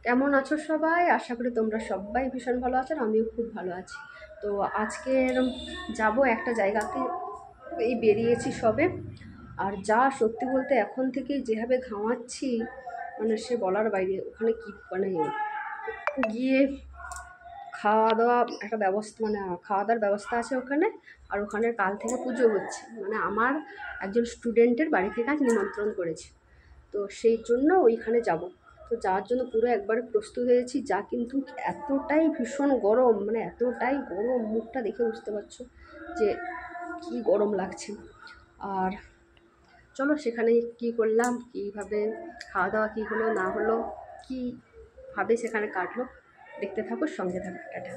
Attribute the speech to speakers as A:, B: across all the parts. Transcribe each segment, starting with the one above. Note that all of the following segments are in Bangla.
A: কেমন আছো সবাই? আশা করি তোমরা সবাই ভীষণ ভালো আছো, আর আমিও খুব ভালো আছি। তো আজকে যাব একটা জায়গাতে, এই বেরিয়েছি সবে। আর যা সত্যি বলতে এখন থেকে যেভাবে ঘামাচ্ছি, মানে সে বলার বাইরে। ওখানে কি মানে গিয়ে খাওয়া দাওয়া একটা ব্যবস্থা, মানে খাওয়া দাওয়ার ব্যবস্থা আছে ওখানে। আর ওখানে কাল থেকে পুজো হচ্ছে, মানে আমার একজন স্টুডেন্টের বাড়ি থেকে আজ নিমন্ত্রণ করেছে। তো সেই জন্য ওইখানে যাব। তো যাওয়ার জন্য পুরো একবারে প্রস্তুত হয়েছি, যা কিন্তু এতটাই ভীষণ গরম, মানে এতটাই গরম, মুখটা দেখে বুঝতে পারছো যে কি গরম লাগছে। আর চলো সেখানে কি করলাম, কীভাবে খাওয়া দাওয়া কী হলো না হলো, কীভাবে সেখানে কাটলো, দেখতে থাকো, সঙ্গে থাকো। টাটা।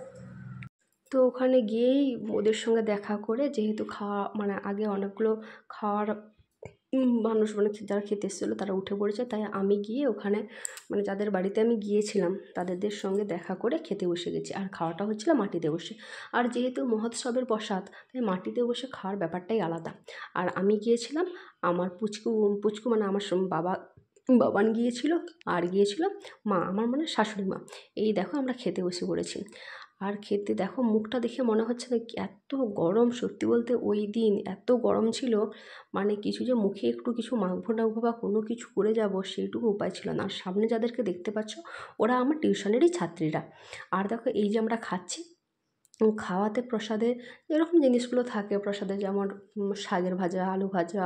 A: তো ওখানে গিয়েই ওদের সঙ্গে দেখা করে, যেহেতু খাওয়া মানে আগে অনেকগুলো খাওয়ার মানুষ মানে যারা খেতে এসেছিলো তারা উঠে পড়েছে, তাই আমি গিয়ে ওখানে মানে যাদের বাড়িতে আমি গিয়েছিলাম তাদের সঙ্গে দেখা করে খেতে বসে গেছি। আর খাওয়াটা হচ্ছিল মাটিতে বসে। আর যেহেতু মহোৎসবের প্রসাদ, তাই মাটিতে বসে খাওয়ার ব্যাপারটাই আলাদা। আর আমি গিয়েছিলাম, আমার পুচকু পুচকু মানে আমার বাবান গিয়েছিল, আর গিয়েছিল মা, আমার মানে শাশুড়ি মা। এই দেখো আমরা খেতে বসে পড়েছি। আর খেতে দেখো মুখটা দেখে মনে হচ্ছে না এত গরম, সত্যি বলতে ওই দিন এত গরম ছিল, মানে কিছু যে মুখে একটু কিছু মাখবো টাখবো বা কোনো কিছু করে যাব সেইটুকু উপায় ছিল না। আর সামনে যাদেরকে দেখতে পাচ্ছ ওরা আমার টিউশনেরই ছাত্রীরা। আর দেখো এই যে আমরা খাচ্ছি, খাওয়াতে প্রসাদে এরকম জিনিসগুলো থাকে প্রসাদে, যেমন শাকের ভাজা, আলু ভাজা,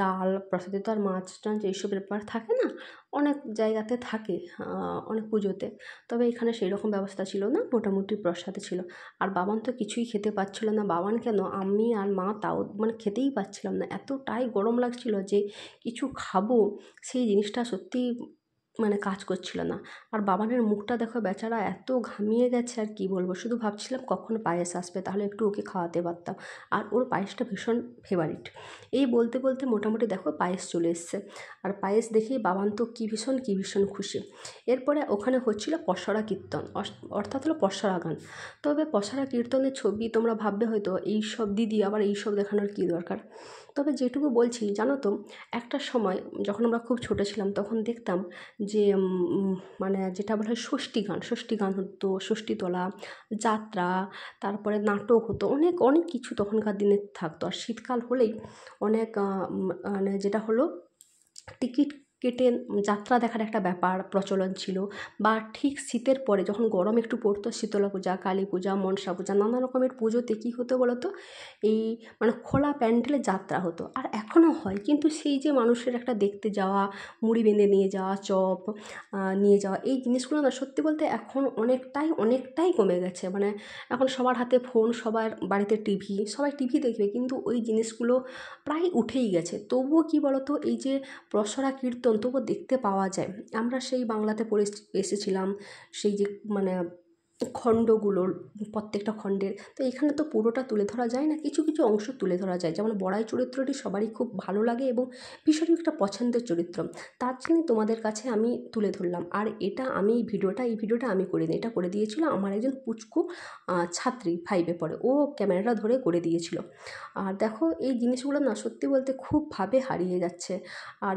A: ডাল। প্রসাদে তো আর মাছ টাছ এইসব ব্যাপার থাকে না, অনেক জায়গাতে থাকে, অনেক পুজোতে। তবে এখানে সেই রকম ব্যবস্থা ছিল না, মোটামুটি প্রসাদে ছিল। আর বাবান তো কিছুই খেতে পাচ্ছিল না। বাবান কেন, আমি আর মা তাও মানে খেতেই পাচ্ছিলাম না, এতটাই গরম লাগছিল যে কিছু খাবো সেই জিনিসটা সত্যিই মানে কাজ করছিল না। আর বাবানের মুখটা দেখো, বেচারা এত ঘামিয়ে গেছে, আর কি বলবো। শুধু ভাবছিলাম কখন পায়েস আসবে, তাহলে একটু ওকে খাওয়াতে পারতাম। আর ওর পায়েসটা ভীষণ ফেভারিট। এই বলতে বলতে মোটামুটি দেখো পায়েস চলে এসছে। আর পায়েস দেখেই বাবান তো কী ভীষণ খুশি। এরপরে ওখানে হচ্ছিল পসরা কীর্তন, অর্থাৎ হলো পসরা গান। তবে পসরা কীর্তনের ছবি তোমরা ভাববে হয়তো এইসব দিদি আবার এইসব দেখানোর কী দরকার। তবে যেটুকু বলছি জানো তো, একটা সময় যখন আমরা খুব ছোটো ছিলাম তখন দেখতাম যে মানে যেটা বলা হয় ষষ্ঠী গান হতো, ষষ্ঠীতলা যাত্রা, তারপরে নাটক হতো, অনেক অনেক কিছু তখনকার দিনে থাকতো। আর শীতকাল হলেই অনেক মানে যেটা হলো টিকিট কেটে যাত্রা দেখার একটা ব্যাপার প্রচলন ছিল। বা ঠিক শীতের পরে যখন গরম একটু পড়তো, শীতলা পূজা, কালী পূজা, মনসা পূজা, নানা রকমের পুজোতে কী হতো বলো তো, এই মানে খোলা প্যান্ডেলে যাত্রা হতো। আর এখনও হয়, কিন্তু সেই যে মানুষের একটা দেখতে যাওয়া, মুড়ি বেঁধে নিয়ে যাওয়া, চপ নিয়ে যাওয়া, এই জিনিসগুলো না সত্যি বলতে এখন অনেকটাই কমে গেছে। মানে এখন সবার হাতে ফোন, সবার বাড়িতে টিভি, সবাই টিভি দেখবে, কিন্তু ওই জিনিসগুলো প্রায় উঠেই গেছে। তবুও কি বলতো, এই যে পসরা কীর্তন তবুও দেখতে পাওয়া যায়। আমরা সেই বাংলাতে পড়ে এসেছিলাম, সেই যে মানে খণ্ডগুলোর, প্রত্যেকটা খণ্ডের। তো এখানে তো পুরোটা তুলে ধরা যায় না, কিছু কিছু অংশ তুলে ধরা যায়। যেমন বড়াই চরিত্রটি সবারই খুব ভালো লাগে এবং ভীষণই একটা পছন্দের চরিত্র, তার জন্যই তোমাদের কাছে আমি তুলে ধরলাম। আর এটা আমি এই ভিডিওটা আমি করিনি, এটা করে দিয়েছিল আমার একজন পুচকু ছাত্রী, 5-এ পড়ে, ও ক্যামেরাটা ধরে করে দিয়েছিল। আর দেখো এই জিনিসগুলো না সত্যি বলতে খুবভাবে হারিয়ে যাচ্ছে। আর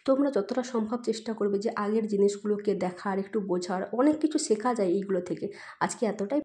A: তোমরা যতটা সম্ভব চেষ্টা করবে যে আগের জিনিসগুলোকে দেখার, একটু বোঝার, অনেক কিছু শেখা যায় এইগুলো থেকে। আজকে এতটাই।